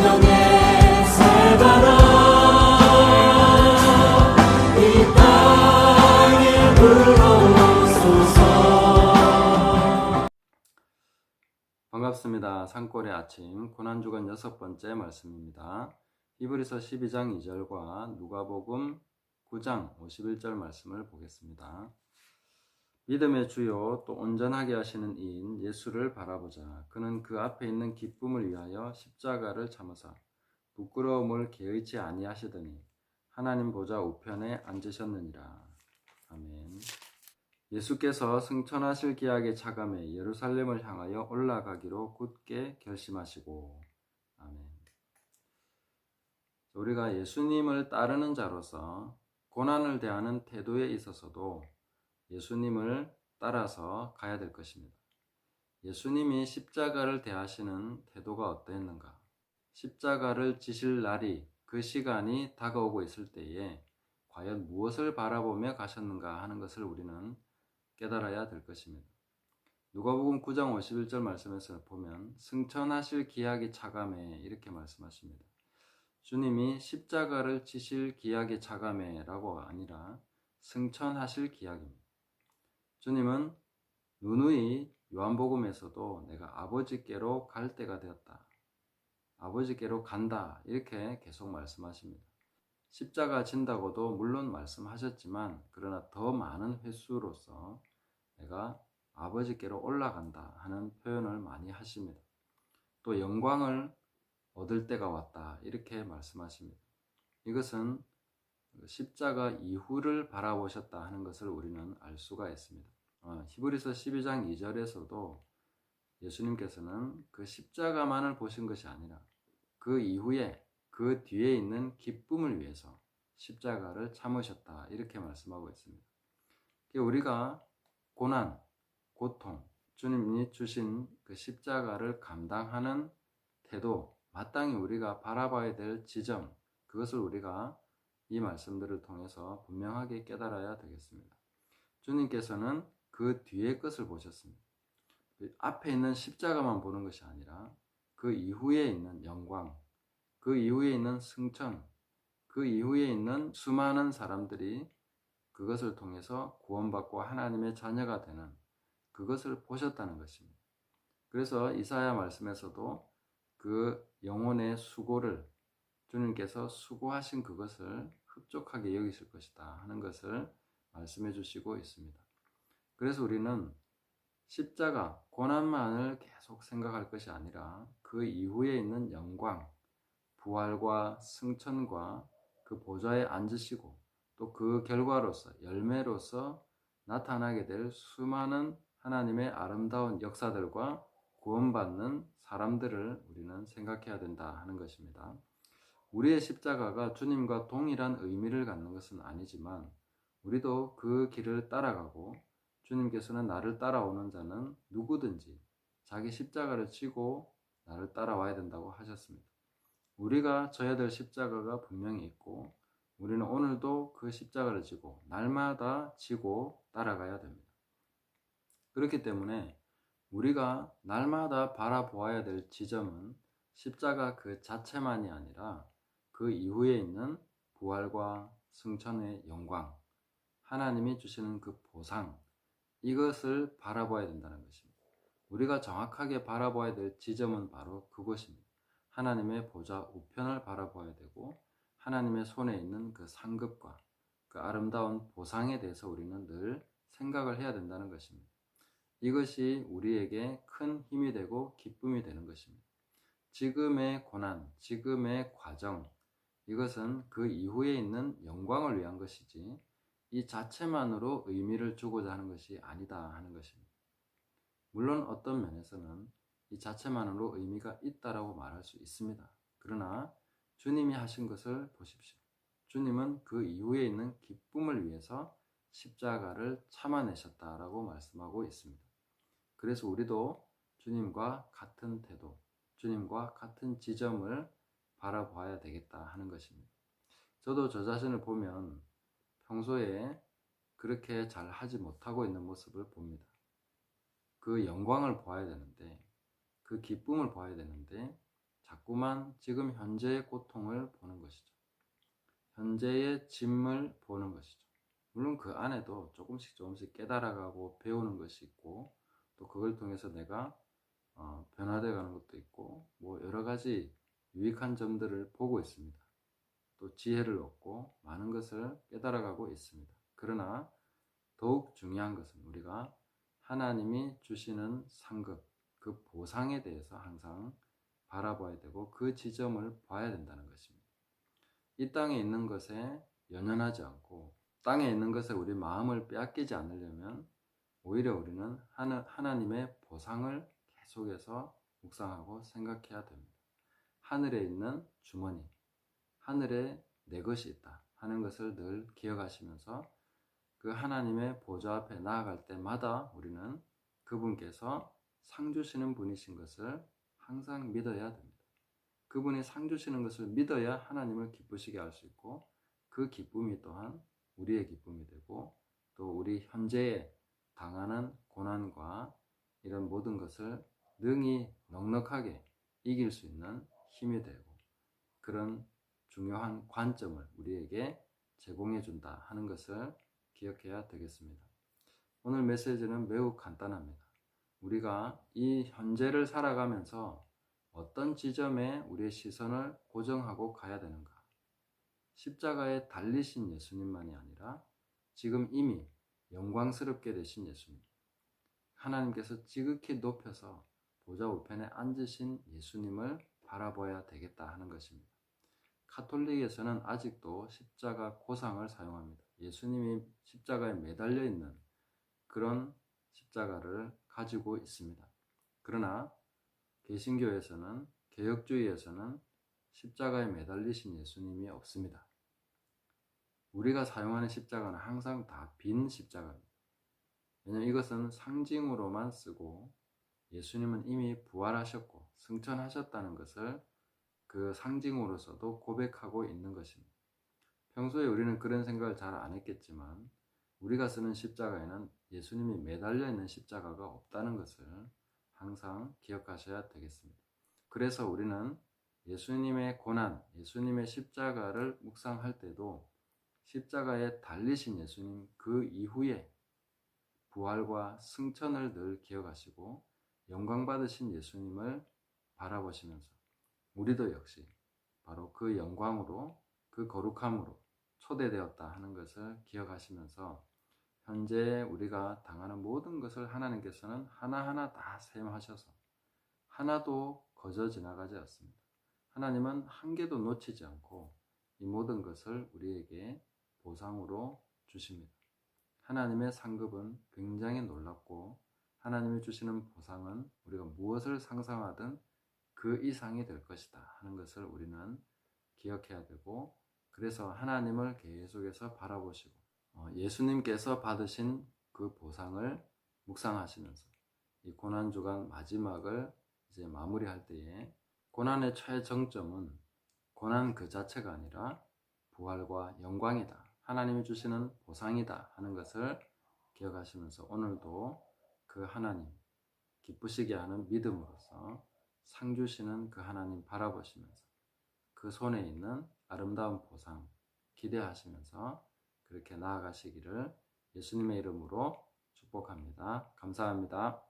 성령의 살바라 이 땅에 불어오소서. 반갑습니다. 산골의 아침 고난주간 6번째 말씀입니다. 히브리서 12장 2절과 누가복음 9장 51절 말씀을 보겠습니다. 믿음의 주요 또 온전하게 하시는 이인 예수를 바라보자. 그는 그 앞에 있는 기쁨을 위하여 십자가를 참으사 부끄러움을 개의치 아니하시더니 하나님 보좌 우편에 앉으셨느니라. 아멘. 예수께서 승천하실 기약의 차감에 예루살렘을 향하여 올라가기로 굳게 결심하시고. 아멘. 우리가 예수님을 따르는 자로서 고난을 대하는 태도에 있어서도 예수님을 따라서 가야 될 것입니다. 예수님이 십자가를 대하시는 태도가 어떠했는가? 십자가를 지실 날이, 그 시간이 다가오고 있을 때에 과연 무엇을 바라보며 가셨는가 하는 것을 우리는 깨달아야 될 것입니다. 누가복음 9장 51절 말씀에서 보면 승천하실 기약이 차감해 이렇게 말씀하십니다. 주님이 십자가를 지실 기약이 차감해 라고가 아니라 승천하실 기약입니다. 주님은 누누이 요한복음에서도 내가 아버지께로 갈 때가 되었다, 아버지께로 간다 이렇게 계속 말씀하십니다. 십자가 진다고도 물론 말씀하셨지만 그러나 더 많은 횟수로서 내가 아버지께로 올라간다 하는 표현을 많이 하십니다. 또 영광을 얻을 때가 왔다 이렇게 말씀하십니다. 이것은 십자가 이후를 바라보셨다 하는 것을 우리는 알 수가 있습니다. 히브리서 12장 2절에서도 예수님께서는 그 십자가만을 보신 것이 아니라 그 이후에 그 뒤에 있는 기쁨을 위해서 십자가를 참으셨다 이렇게 말씀하고 있습니다. 우리가 고난, 고통, 주님이 주신 그 십자가를 감당하는 태도, 마땅히 우리가 바라봐야 될 지점, 그것을 우리가 이 말씀들을 통해서 분명하게 깨달아야 되겠습니다. 주님께서는 그 뒤의 것을 보셨습니다. 앞에 있는 십자가만 보는 것이 아니라 그 이후에 있는 영광, 그 이후에 있는 승천, 그 이후에 있는 수많은 사람들이 그것을 통해서 구원받고 하나님의 자녀가 되는 그것을 보셨다는 것입니다. 그래서 이사야 말씀에서도 그 영혼의 수고를 주님께서 수고하신 그것을 흡족하게 여기실 것이다 하는 것을 말씀해 주시고 있습니다. 그래서 우리는 십자가, 고난만을 계속 생각할 것이 아니라 그 이후에 있는 영광, 부활과 승천과 그 보좌에 앉으시고 또 그 결과로서 열매로서 나타나게 될 수많은 하나님의 아름다운 역사들과 구원받는 사람들을 우리는 생각해야 된다 하는 것입니다. 우리의 십자가가 주님과 동일한 의미를 갖는 것은 아니지만 우리도 그 길을 따라가고 주님께서는 나를 따라오는 자는 누구든지 자기 십자가를 지고 나를 따라와야 된다고 하셨습니다. 우리가 져야 될 십자가가 분명히 있고 우리는 오늘도 그 십자가를 지고 날마다 지고 따라가야 됩니다. 그렇기 때문에 우리가 날마다 바라보아야 될 지점은 십자가 그 자체만이 아니라 그 이후에 있는 부활과 승천의 영광, 하나님이 주시는 그 보상, 이것을 바라봐야 된다는 것입니다. 우리가 정확하게 바라봐야 될 지점은 바로 그것입니다. 하나님의 보좌 우편을 바라봐야 되고 하나님의 손에 있는 그 상급과 그 아름다운 보상에 대해서 우리는 늘 생각을 해야 된다는 것입니다. 이것이 우리에게 큰 힘이 되고 기쁨이 되는 것입니다. 지금의 고난, 지금의 과정, 이것은 그 이후에 있는 영광을 위한 것이지 이 자체만으로 의미를 주고자 하는 것이 아니다 하는 것입니다. 물론 어떤 면에서는 이 자체만으로 의미가 있다라고 말할 수 있습니다. 그러나 주님이 하신 것을 보십시오. 주님은 그 이후에 있는 기쁨을 위해서 십자가를 참아내셨다라고 말씀하고 있습니다. 그래서 우리도 주님과 같은 태도, 주님과 같은 지점을 바라봐야 되겠다 하는 것입니다. 저도 저 자신을 보면 평소에 그렇게 잘 하지 못하고 있는 모습을 봅니다. 그 영광을 보아야 되는데, 그 기쁨을 보아야 되는데 자꾸만 지금 현재의 고통을 보는 것이죠. 현재의 짐을 보는 것이죠. 물론 그 안에도 조금씩 깨달아가고 배우는 것이 있고, 또 그걸 통해서 내가 변화되어 가는 것도 있고, 뭐 여러 가지 유익한 점들을 보고 있습니다. 또 지혜를 얻고 많은 것을 깨달아가고 있습니다. 그러나 더욱 중요한 것은 우리가 하나님이 주시는 상급, 그 보상에 대해서 항상 바라봐야 되고 그 지점을 봐야 된다는 것입니다. 이 땅에 있는 것에 연연하지 않고 땅에 있는 것에 우리 마음을 빼앗기지 않으려면 오히려 우리는 하나님의 보상을 계속해서 묵상하고 생각해야 됩니다. 하늘에 있는 주머니, 하늘에 내 것이 있다 하는 것을 늘 기억하시면서 그 하나님의 보좌 앞에 나아갈 때마다 우리는 그분께서 상 주시는 분이신 것을 항상 믿어야 됩니다. 그분이 상 주시는 것을 믿어야 하나님을 기쁘시게 할 수 있고, 그 기쁨이 또한 우리의 기쁨이 되고, 또 우리 현재에 당하는 고난과 이런 모든 것을 능히 넉넉하게 이길 수 있는 힘이 되고, 그런 중요한 관점을 우리에게 제공해 준다 하는 것을 기억해야 되겠습니다. 오늘 메시지는 매우 간단합니다. 우리가 이 현재를 살아가면서 어떤 지점에 우리의 시선을 고정하고 가야 되는가? 십자가에 달리신 예수님만이 아니라 지금 이미 영광스럽게 되신 예수님, 하나님께서 지극히 높여서 보좌 우편에 앉으신 예수님을 바라봐야 되겠다 하는 것입니다. 카톨릭에서는 아직도 십자가 고상을 사용합니다. 예수님이 십자가에 매달려 있는 그런 십자가를 가지고 있습니다. 그러나 개신교에서는, 개혁주의에서는 십자가에 매달리신 예수님이 없습니다. 우리가 사용하는 십자가는 항상 다 빈 십자가입니다. 왜냐하면 이것은 상징으로만 쓰고 예수님은 이미 부활하셨고 승천하셨다는 것을 그 상징으로서도 고백하고 있는 것입니다. 평소에 우리는 그런 생각을 잘 안 했겠지만 우리가 쓰는 십자가에는 예수님이 매달려 있는 십자가가 없다는 것을 항상 기억하셔야 되겠습니다. 그래서 우리는 예수님의 고난, 예수님의 십자가를 묵상할 때도 십자가에 달리신 예수님 그 이후에 부활과 승천을 늘 기억하시고 영광 받으신 예수님을 바라보시면서 우리도 역시 바로 그 영광으로, 그 거룩함으로 초대되었다 하는 것을 기억하시면서 현재 우리가 당하는 모든 것을 하나님께서는 하나하나 다 사용하셔서 하나도 거저 지나가지 않습니다. 하나님은 한 개도 놓치지 않고 이 모든 것을 우리에게 보상으로 주십니다. 하나님의 상급은 굉장히 놀랍고 하나님이 주시는 보상은 우리가 무엇을 상상하든 그 이상이 될 것이다 하는 것을 우리는 기억해야 되고, 그래서 하나님을 계속해서 바라보시고 예수님께서 받으신 그 보상을 묵상하시면서 이 고난주간 마지막을 이제 마무리할 때에 고난의 최정점은 고난 그 자체가 아니라 부활과 영광이다, 하나님이 주시는 보상이다 하는 것을 기억하시면서 오늘도 그 하나님 기쁘시게 하는 믿음으로서 상 주시는 그 하나님 바라보시면서 그 손에 있는 아름다운 보상 기대하시면서 그렇게 나아가시기를 예수님의 이름으로 축복합니다. 감사합니다.